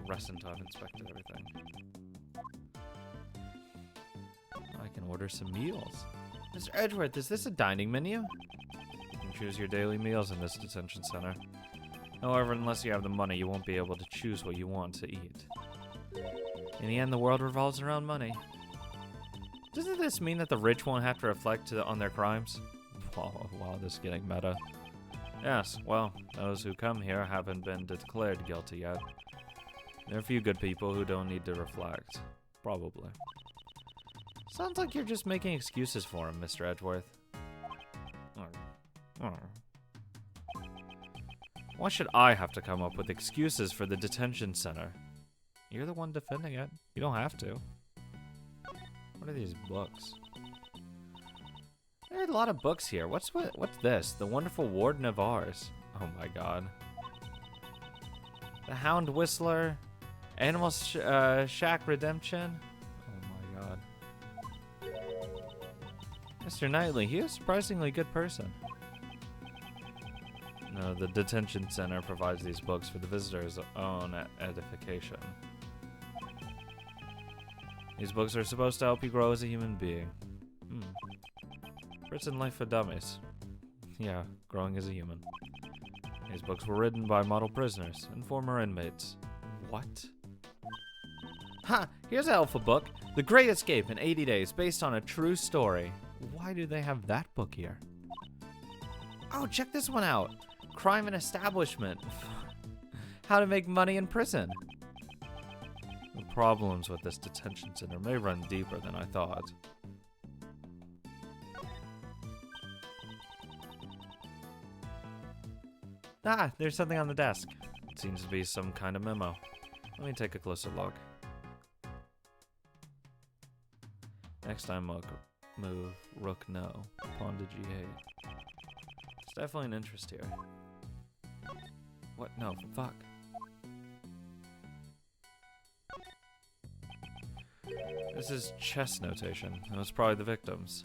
Resentov inspected everything. I can order some meals. Mr. Edgeworth, is this a dining menu? You can choose your daily meals in this detention center. However, unless you have the money, you won't be able to choose what you want to eat. In the end, the world revolves around money. Doesn't this mean that the rich won't have to reflect on their crimes? Wow, this is getting meta. Yes, well, those who come here haven't been declared guilty yet. There are a few good people who don't need to reflect. Probably. Sounds like you're just making excuses for him, Mr. Edgeworth. Why should I have to come up with excuses for the detention center? You're the one defending it. You don't have to. What are these books? There are a lot of books here. What's this? The Wonderful Warden of Ours. Oh my god. The Hound Whistler. Animal Shack Redemption. Oh my god. Mr. Knightley, he is a surprisingly good person. No, the detention center provides these books for the visitors' own edification. These books are supposed to help you grow as a human being. Prison Life for Dummies. Yeah, growing as a human. These books were written by model prisoners and former inmates. What? Ha! Here's an alpha book. The Great Escape in 80 Days, based on a true story. Why do they have that book here? Oh, check this one out. Crime and Establishment. How to make money in prison. The problems with this detention center may run deeper than I thought. Ah, there's something on the desk. It seems to be some kind of memo. Let me take a closer look. Next time, move rook no, pawn to g8. There's definitely an interest here. What? No, fuck. This is chess notation. It was probably the victims.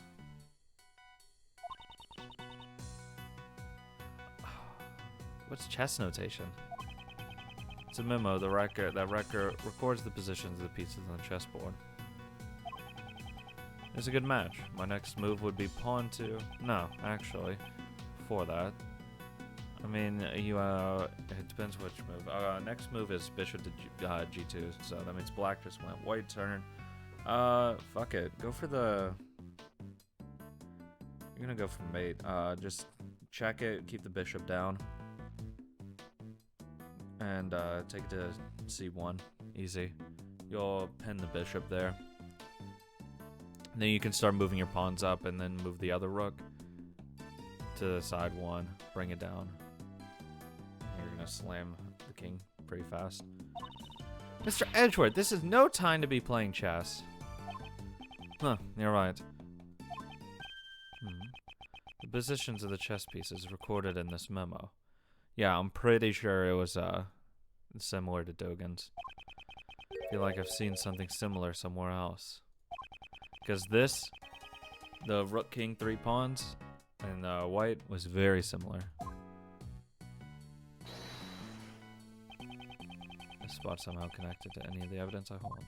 What's chess notation? It's a memo. The record records the positions of the pieces on the chessboard. It's a good match. My next move would be pawn to... No, actually, before that. I mean, it depends which move. Next move is bishop to g2, so that means black just went white turn. Fuck it. Go for the... You're gonna go for mate. Just check it, keep the bishop down. And take it to c1. Easy. You'll pin the bishop there. And then you can start moving your pawns up and then move the other rook to side 1. Bring it down. You're gonna slam the king pretty fast. Mr. Edgeworth, this is no time to be playing chess. Huh, you're right. The positions of the chess pieces recorded in this memo. Yeah, I'm pretty sure it was similar to Dogen's. I feel like I've seen something similar somewhere else. Because this, the rook king 3 pawns, and white was very similar. This spot somehow connected to any of the evidence I hold.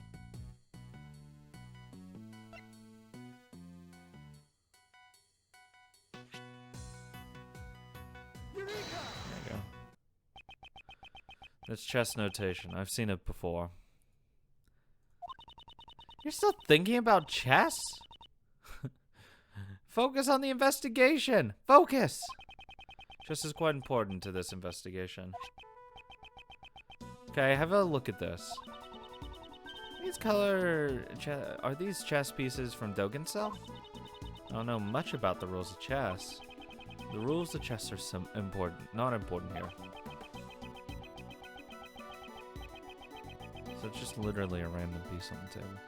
There you go. It's chess notation. I've seen it before. You're still thinking about chess? Focus on the investigation. Focus! Chess is quite important to this investigation. Okay, have a look at this. Are these chess pieces from Dogen's cell? I don't know much about the rules of chess. The rules of chess are not important here. So it's just literally a random piece on the table.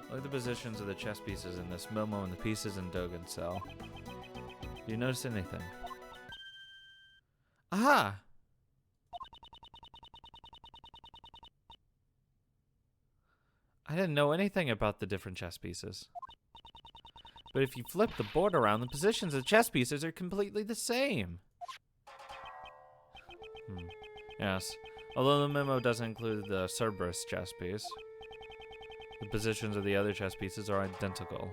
Look at the positions of the chess pieces in this memo and the pieces in Dogen's cell. Do you notice anything? Aha! I didn't know anything about the different chess pieces. But if you flip the board around, the positions of the chess pieces are completely the same. Yes. Although the memo doesn't include the Cerberus chess piece, the positions of the other chess pieces are identical.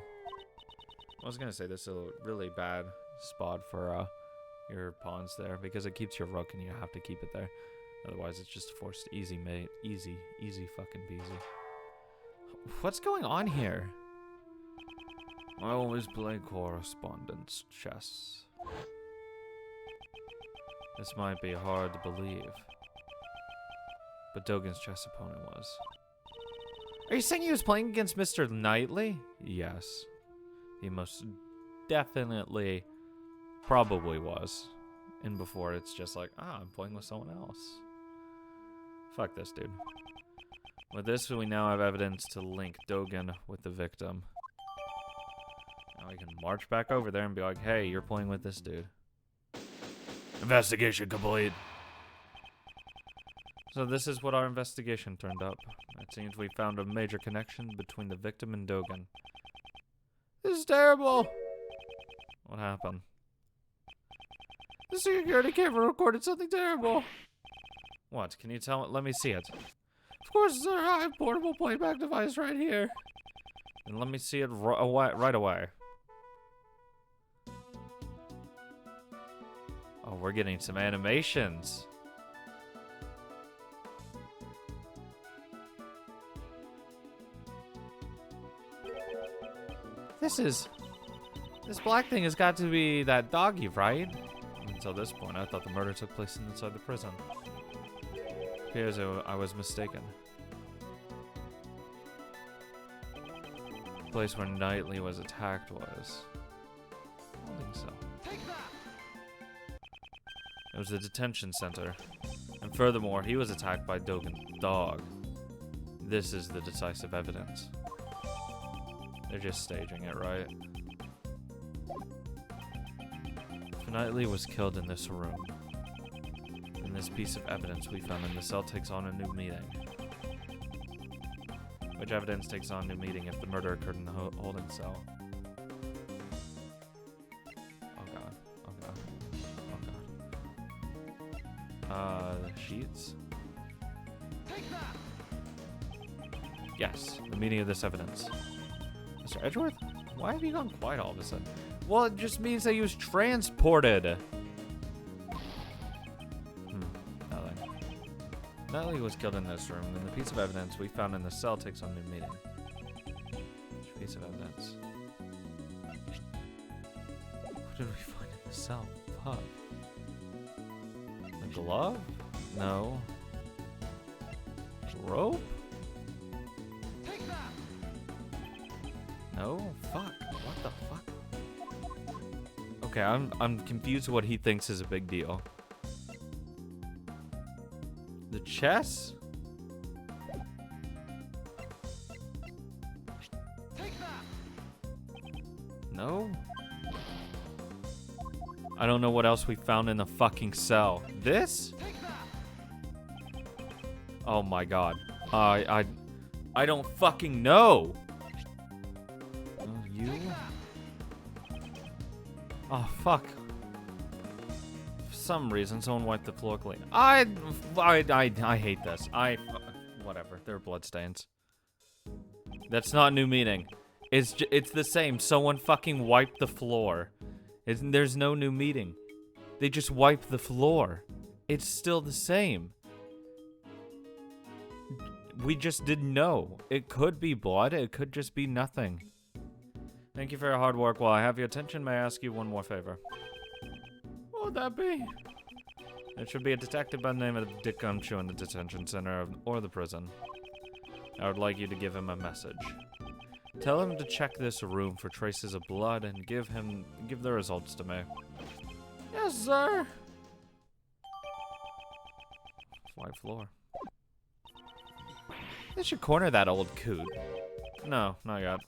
I was gonna say this is a really bad spot for your pawns there because it keeps your rook and you have to keep it there. Otherwise, it's just a forced easy mate. Easy fucking peasy. What's going on here? I always play correspondence chess. This might be hard to believe, but Dogen's chess opponent was. Are you saying he was playing against Mr. Knightley? Yes. He most definitely probably was. And before it's just like, I'm playing with someone else. Fuck this dude. With this, we now have evidence to link Dogen with the victim. Now we can march back over there and be like, hey, you're playing with this dude. Investigation complete. So this is what our investigation turned up. It seems we found a major connection between the victim and Dogen. This is terrible. What happened? The security camera recorded something terrible. What? Can you tell? Let me see it. Of course, sir. I have a portable playback device right here. And let me see it right away. Oh, we're getting some animations. This black thing has got to be that doggy, right? Until this point, I thought the murder took place inside the prison. Appears I was mistaken. The place where Knightley was attacked was... I don't think so. It was the detention center. And furthermore, he was attacked by Dogen's dog. This is the decisive evidence. They're just staging it, right? If Knightley was killed in this room, then this piece of evidence we found in the cell takes on a new meaning. Which evidence takes on a new meaning if the murder occurred in the holding cell? Oh god. Oh god. Oh god. The sheets? Yes, the meaning of this evidence. Mr. Edgeworth? Why have you gone quiet all of a sudden? Well, it just means that he was transported. Nothing. Knightley was killed in this room, and the piece of evidence we found in the cell takes on new meaning. Which piece of evidence? What did we find in the cell? Fuck. A glove? No. Rope? No? Fuck. What the fuck? Okay, I'm confused what he thinks is a big deal. The chess? No? I don't know what else we found in the fucking cell. This? Oh my god. I don't fucking know. You? Oh fuck. For some reason, someone wiped the floor clean. I hate this. Whatever. They're bloodstains. That's not new meaning. It's the same. Someone fucking wiped the floor. There's no new meaning. They just wiped the floor. It's still the same. We just didn't know. It could be blood. It could just be nothing. Thank you for your hard work. While I have your attention, may I ask you one more favor? What would that be? It should be a detective by the name of Dick Gumshoe in the detention center or the prison. I would like you to give him a message. Tell him to check this room for traces of blood and give the results to me. Yes, sir. White floor. They should corner that old coot. No, not yet.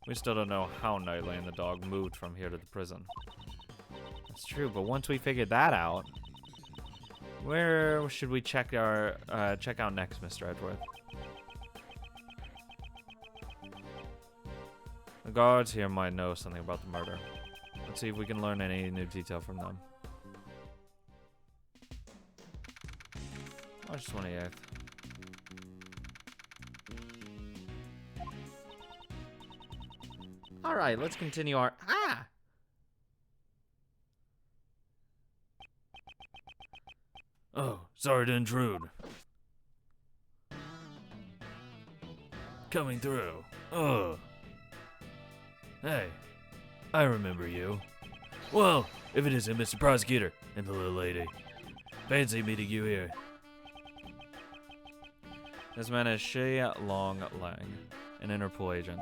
We still don't know how Knightley and the dog moved from here to the prison. That's true, but once we figured that out, where should we check out next, Mr. Edgeworth? The guards here might know something about the murder. Let's see if we can learn any new detail from them. March 28th. Alright, let's continue our... Ah! Oh, sorry to intrude. Coming through. Ugh. Hey, I remember you. Well, if it isn't Mr. Prosecutor and the little lady. Fancy meeting you here. This man is Shay Long Lang, an Interpol agent.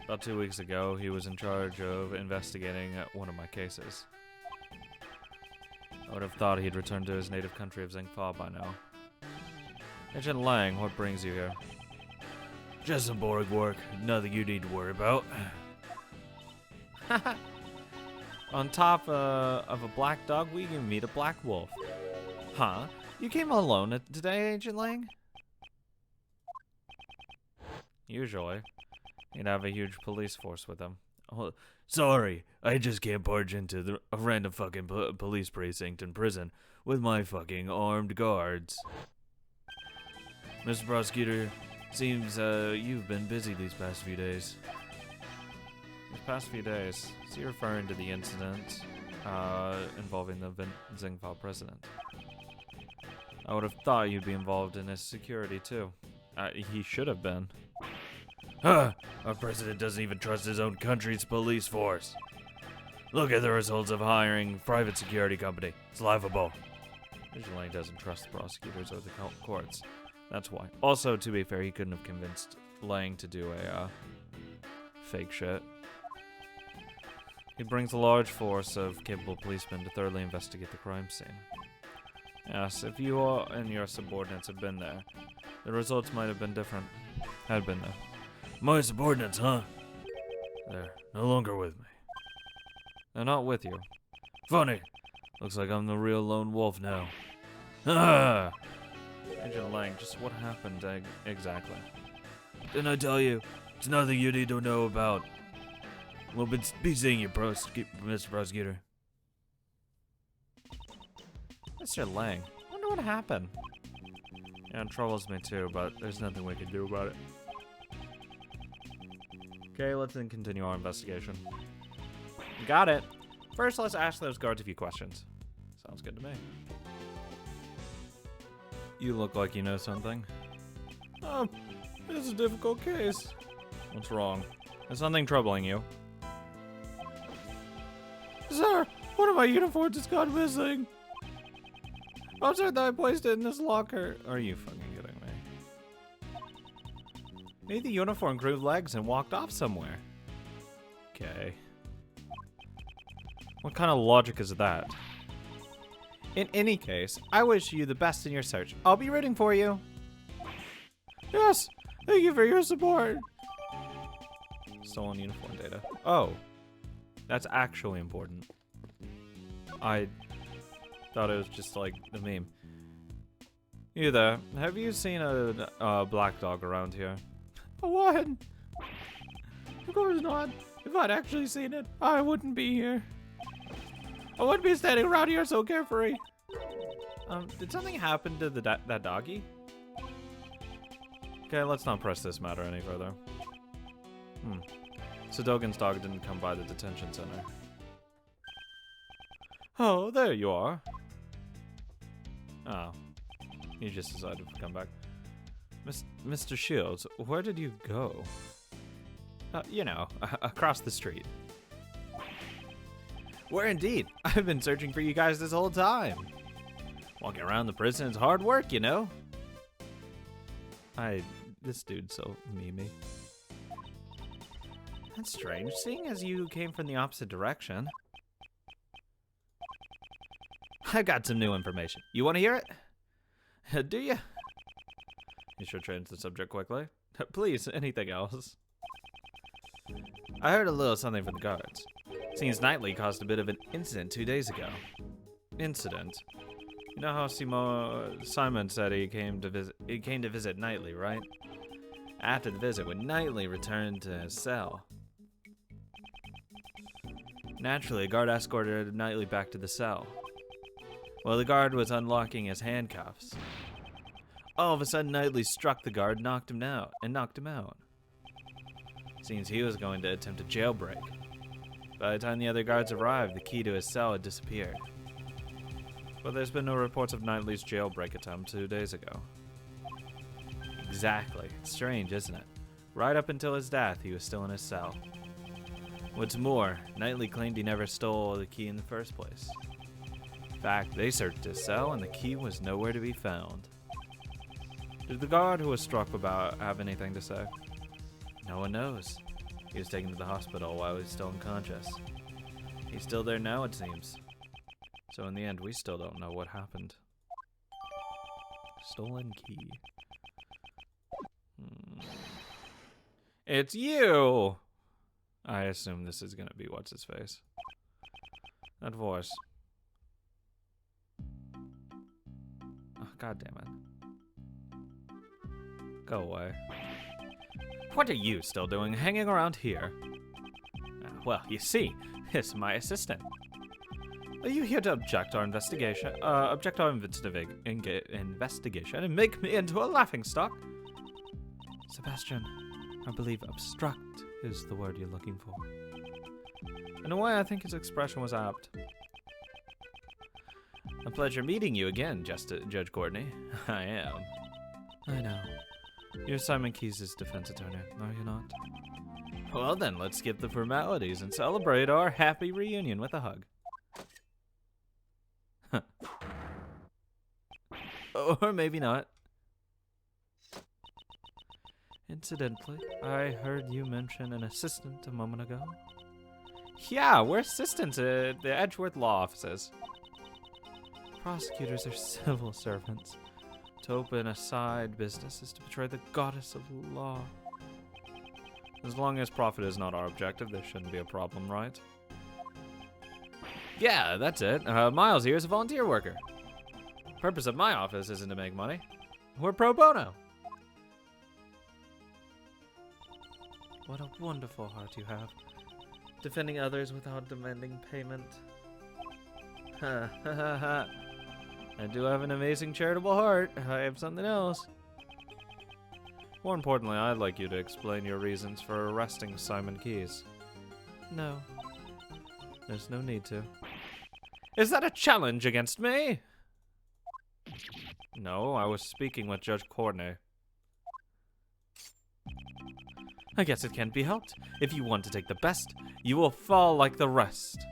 About 2 weeks ago, he was in charge of investigating one of my cases. I would have thought he'd returned to his native country of Zingfa by now. Agent Lang, what brings you here? Just some boring work. Nothing you need to worry about. On top of a black dog, we can meet a black wolf. Huh? You came alone today, Agent Lang? Usually, he'd have a huge police force with him. Oh, sorry, I just can't barge into a random fucking police precinct and prison with my fucking armed guards. Mr. Prosecutor, seems you've been busy these past few days. These past few days, is he referring to the incident involving the Zingfa president? I would have thought you'd be involved in his security too. He should have been. Huh, our president doesn't even trust his own country's police force. Look at the results of hiring a private security company. It's laughable. Agent Lang doesn't trust the prosecutors or the courts. That's why. Also, to be fair, he couldn't have convinced Lang to do a fake shit. He brings a large force of capable policemen to thoroughly investigate the crime scene. Yes, if you and your subordinates had been there, the results might have been different. Had been there. My subordinates, huh? They're no longer with me. They're not with you. Funny. Looks like I'm the real lone wolf now. Ah! Agent Lang, just what happened exactly? Didn't I tell you? It's nothing you need to know about. We'll be seeing you, Mr. Prosecutor. Mr. Lang, I wonder what happened. Yeah, it troubles me too, but there's nothing we can do about it. Okay, let's then continue our investigation. Got it. First, let's ask those guards a few questions. Sounds good to me. You look like you know something. This is a difficult case. What's wrong? Is something troubling you? Sir, one of my uniforms has gone missing. I'm certain that I placed it in this locker. Are you fucking kidding me? Maybe the uniform grew legs and walked off somewhere. Okay. What kind of logic is that? In any case, I wish you the best in your search. I'll be rooting for you. Yes, thank you for your support. Stolen uniform data. Oh, that's actually important. I thought it was just like the meme. You there, have you seen a black dog around here? What? Of course not. If I'd actually seen it, I wouldn't be here. I wouldn't be standing around here so carefree. Did something happen to that doggy? Okay, let's not press this matter any further. Sadogan's dog didn't come by the detention center. Oh, there you are. Oh, you just decided to come back. Mr. Shields, where did you go? You know, across the street. Where indeed? I've been searching for you guys this whole time. Walking around the prison is hard work, you know? This dude's so memey. That's strange, seeing as you came from the opposite direction. I got some new information. You want to hear it? Do you? You should change the subject quickly. Please, anything else? I heard a little something from the guards. Seems Knightley caused a bit of an incident 2 days ago. Incident? You know how Simon said he came to visit Knightley, right? After the visit, when Knightley returned to his cell. Naturally, a guard escorted Knightley back to the cell. While the guard was unlocking his handcuffs, All of a sudden, Knightley struck the guard, knocked him out. Seems he was going to attempt a jailbreak. By the time the other guards arrived, the key to his cell had disappeared. But there's been no reports of Knightley's jailbreak attempt 2 days ago. Exactly. It's strange, isn't it? Right up until his death, he was still in his cell. What's more, Knightley claimed he never stole the key in the first place. In fact, they searched his cell and the key was nowhere to be found. Did the guard who was struck about have anything to say? No one knows. He was taken to the hospital while he was still unconscious. He's still there now, it seems. So in the end, we still don't know what happened. Stolen key. It's you! I assume this is gonna be what's-his-face. That voice. Oh, God damn it. Go away. What are you still doing hanging around here? Well, you see, it's my assistant. Are you here to object our investigation? Investigation and make me into a laughingstock? Sebastian, I believe obstruct is the word you're looking for. In a way, I think his expression was apt. A pleasure meeting you again, Judge Courtney. I am. I know. You're Simon Keyes' defense attorney, are you not? Well then, let's skip the formalities and celebrate our happy reunion with a hug. Or maybe not. Incidentally, I heard you mention an assistant a moment ago. Yeah, we're assistants at the Edgeworth law offices. Prosecutors are civil servants. To open a side business is to betray the goddess of law. As long as profit is not our objective, there shouldn't be a problem, right? Yeah, that's it. Miles here is a volunteer worker. The purpose of my office isn't to make money. We're pro bono. What a wonderful heart you have. Defending others without demanding payment. Ha ha ha ha. I do have an amazing charitable heart. I have something else. More importantly, I'd like you to explain your reasons for arresting Simon Keyes. No. There's no need to. Is that a challenge against me? No, I was speaking with Judge Courtney. I guess it can't be helped. If you want to take the best, you will fall like the rest.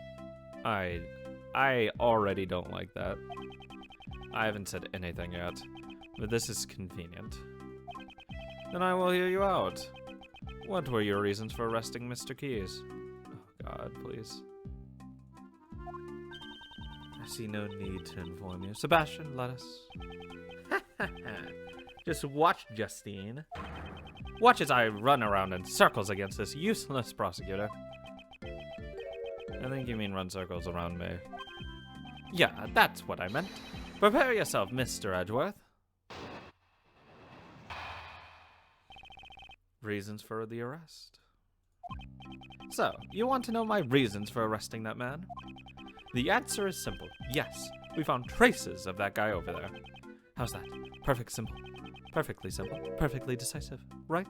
I already don't like that. I haven't said anything yet, but this is convenient. Then I will hear you out. What were your reasons for arresting Mr. Keyes? Oh God, please. I see no need to inform you. Sebastian, let us. Just watch, Justine. Watch as I run around in circles against this useless prosecutor. I think you mean run circles around me. Yeah, that's what I meant. Prepare yourself, Mr. Edgeworth. Reasons for the arrest. So, you want to know my reasons for arresting that man? The answer is simple. Yes, we found traces of that guy over there. How's that? Perfectly simple, perfectly decisive, right?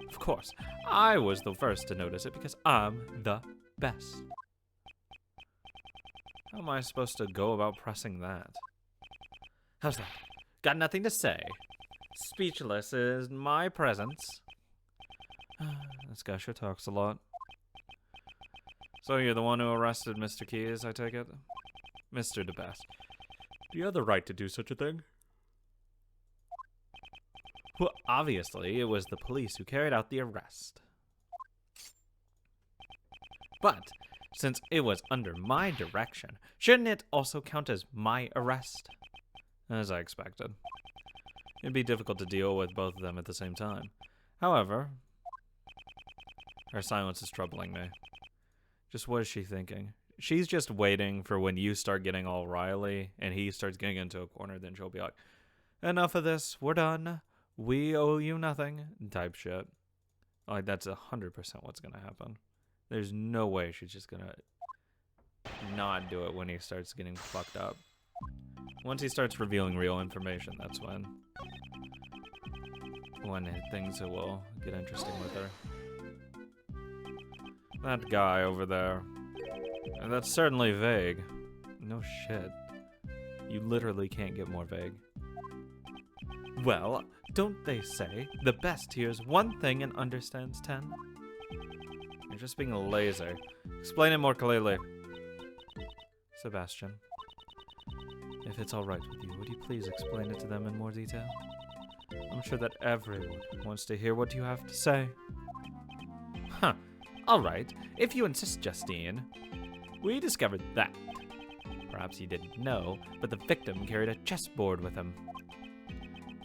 Of course, I was the first to notice it because I'm the best. How am I supposed to go about pressing that? How's that? Got nothing to say. Speechless is my presence. This guy sure talks a lot. So you're the one who arrested Mr. Keyes, I take it? Mr. DeBest, do you have the right to do such a thing? Well, obviously, it was the police who carried out the arrest. But, since it was under my direction, shouldn't it also count as my arrest? As I expected. It'd be difficult to deal with both of them at the same time. However, her silence is troubling me. Just what is she thinking? She's just waiting for when you start getting all riley and he starts getting into a corner, then she'll be like, enough of this, we're done. We owe you nothing, type shit. Like, that's 100% what's gonna happen. There's no way she's just gonna not do it when he starts getting fucked up. Once he starts revealing real information, that's when things will get interesting with her. That guy over there. And that's certainly vague. No shit. You literally can't get more vague. Well, don't they say the best hears one thing and understands 10? You're just being a lazy. Explain it more clearly. Sebastian. If it's alright with you, would you please explain it to them in more detail? I'm sure that everyone wants to hear what you have to say. Huh. Alright, if you insist, Justine. We discovered that. Perhaps you didn't know, but the victim carried a chessboard with him.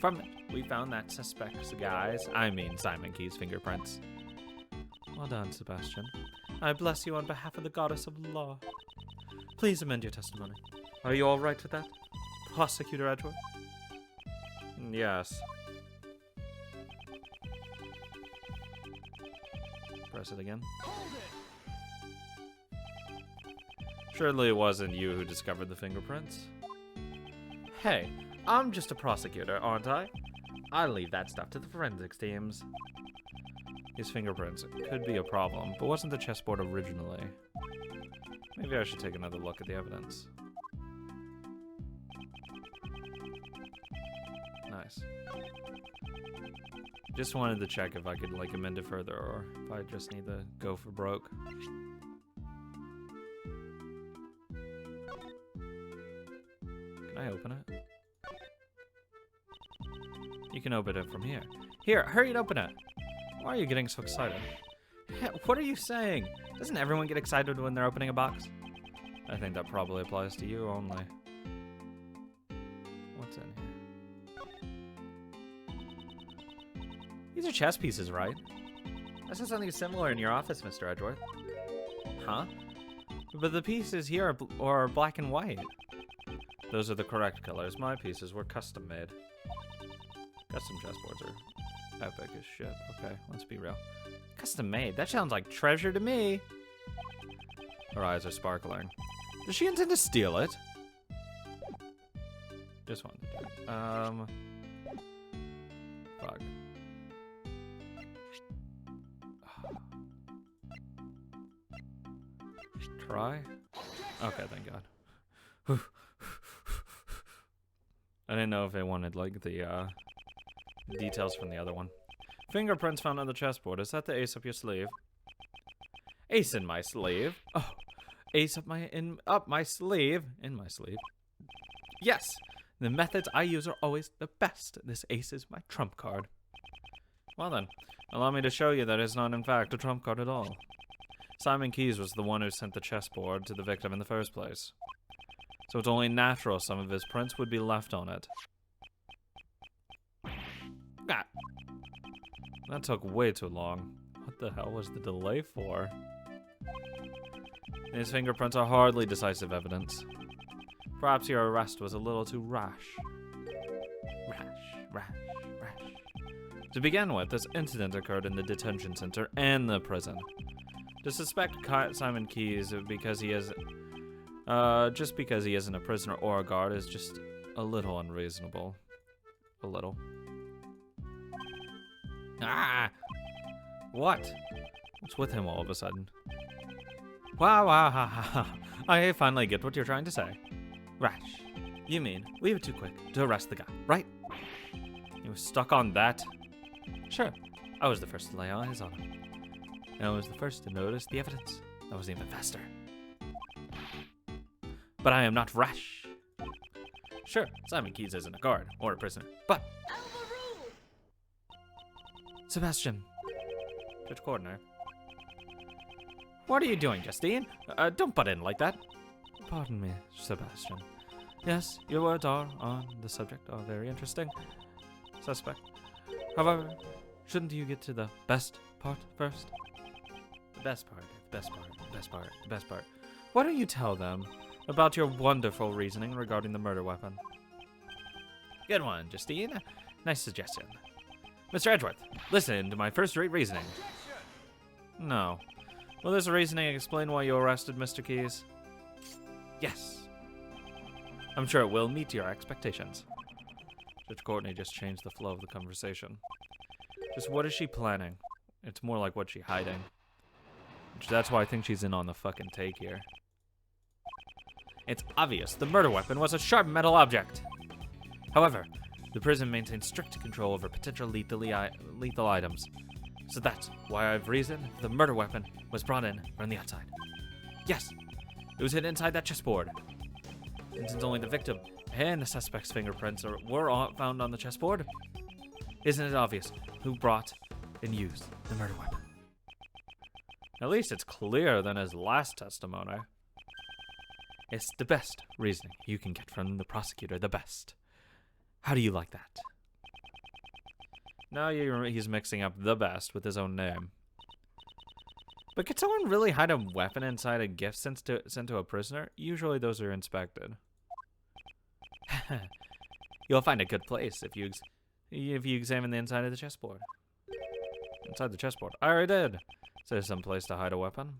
From it, we found that suspect's Simon Key's fingerprints. Well done, Sebastian. I bless you on behalf of the goddess of law. Please amend your testimony. Are you all right with that, Prosecutor Edgeworth? Yes. Press it again. Surely it wasn't you who discovered the fingerprints. Hey, I'm just a prosecutor, aren't I? I leave that stuff to the forensics teams. His fingerprints could be a problem, but wasn't the chessboard originally? Maybe I should take another look at the evidence. Nice. Just wanted to check if I could like amend it further or if I just need to go for broke. Can I open it? You can open it from here. Here, hurry and open it. Why are you getting so excited? What are you saying? Doesn't everyone get excited when they're opening a box? I think that probably applies to you only. What's in here? These are chess pieces, right? I saw something similar in your office, Mr. Edgeworth. Huh? But the pieces here are black and white. Those are the correct colors. My pieces were custom made. Custom chessboards are epic as shit. Okay, let's be real. Custom made? That sounds like treasure to me. Her eyes are sparkling. Does she intend to steal it? Just one. Fuck. Try? Okay, thank God. I didn't know if they wanted, like, the, details from the other one. Fingerprints found on the chessboard. Is that the ace up your sleeve? Ace in my sleeve? Oh, ace up my sleeve. In my sleeve. Yes, the methods I use are always the best. This ace is my trump card. Well then, allow me to show you that it's not in fact a trump card at all. Simon Keyes was the one who sent the chessboard to the victim in the first place. So it's only natural some of his prints would be left on it. Ah. That took way too long. What the hell was the delay for? His fingerprints are hardly decisive evidence. Perhaps your arrest was a little too rash. Rash. To begin with, this incident occurred in the detention center and the prison. To suspect Simon Keyes because he is, just because he isn't a prisoner or a guard is just a little unreasonable. A little. Ah! What? What's with him all of a sudden? Wow, ha, ha, ha. I finally get what you're trying to say. Rash. You mean we were too quick to arrest the guy, right? You were stuck on that? Sure. I was the first to lay eyes on him. And I was the first to notice the evidence. I was even faster. But I am not rash. Sure, Simon Keyes isn't a guard or a prisoner, but... Sebastian. Judge Cordner. What are you doing, Justine? Don't butt in like that. Pardon me, Sebastian. Yes, your words on the subject are very interesting. Suspect. However, shouldn't you get to the best part first? The best part. Why don't you tell them about your wonderful reasoning regarding the murder weapon? Good one, Justine. Nice suggestion. Mr. Edgeworth, listen to my first-rate reasoning. No. Will this reasoning explain why you arrested Mr. Keyes? Yes. I'm sure it will meet your expectations. Judge Courtney just changed the flow of the conversation. Just what is she planning? It's more like what's she hiding. That's why I think she's in on the fucking take here. It's obvious the murder weapon was a sharp metal object. However, the prison maintains strict control over potential lethal items. So that's why I've reasoned the murder weapon was brought in from the outside. Yes, it was hidden inside that chessboard. And since only the victim and the suspect's fingerprints were found on the chessboard, isn't it obvious who brought and used the murder weapon? At least it's clearer than his last testimony. It's the best reasoning you can get from the prosecutor, the best. How do you like that? Now he's mixing up the best with his own name. But could someone really hide a weapon inside a gift sent to a prisoner? Usually those are inspected. You'll find a good place if you examine the inside of the chessboard. Inside the chessboard. I already did. Is there some place to hide a weapon?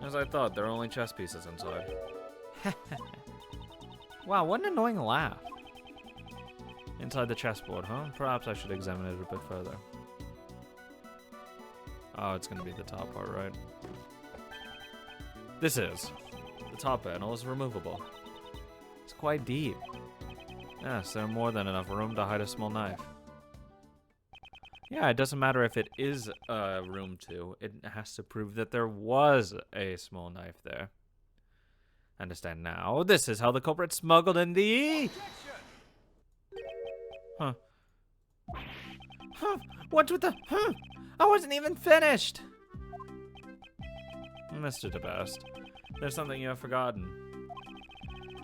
As I thought, there are only chess pieces inside. Wow, what an annoying laugh. Inside the chessboard, huh? Perhaps I should examine it a bit further. Oh, it's gonna be the top part, right? This is. The top panel is removable. It's quite deep. Yes, there's more than enough room to hide a small knife. Yeah, it doesn't matter if it is room 2. It has to prove that there was a small knife there. Understand now. This is how the culprit smuggled in the... Huh. Huh. What with the... Huh. I wasn't even finished. Mr. DeBest, there's something you have forgotten.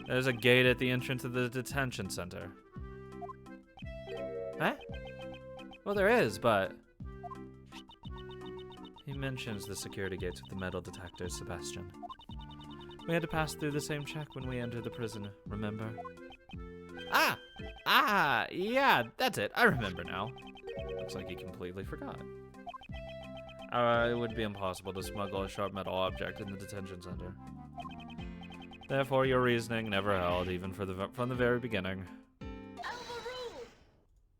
There's a gate at the entrance of the detention center. Huh? Well, there is, but... He mentions the security gates with the metal detectors, Sebastian. We had to pass through the same check when we entered the prison, remember? Yeah, that's it. I remember now. Looks like he completely forgot. It would be impossible to smuggle a sharp metal object in the detention center. Therefore, your reasoning never held, even from the very beginning.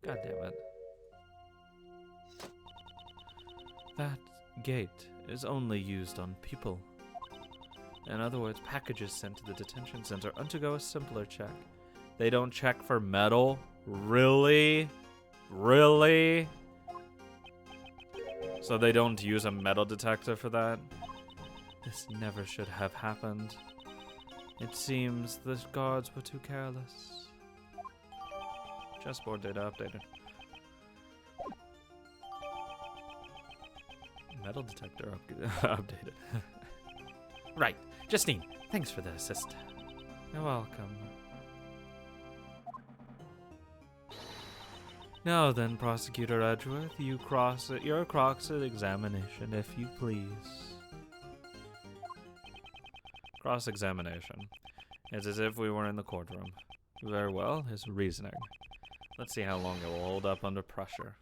God damn it. That gate is only used on people. In other words, packages sent to the detention center undergo a simpler check. They don't check for metal? Really? Really? So they don't use a metal detector for that? This never should have happened. It seems the guards were too careless. Chessboard data updated. Metal detector updated. Right. Justine, thanks for the assist. You're welcome. Now then, Prosecutor Edgeworth, your cross-examination, if you please. Cross-examination. It's as if we were in the courtroom. Very well, his reasoning. Let's see how long it will hold up under pressure.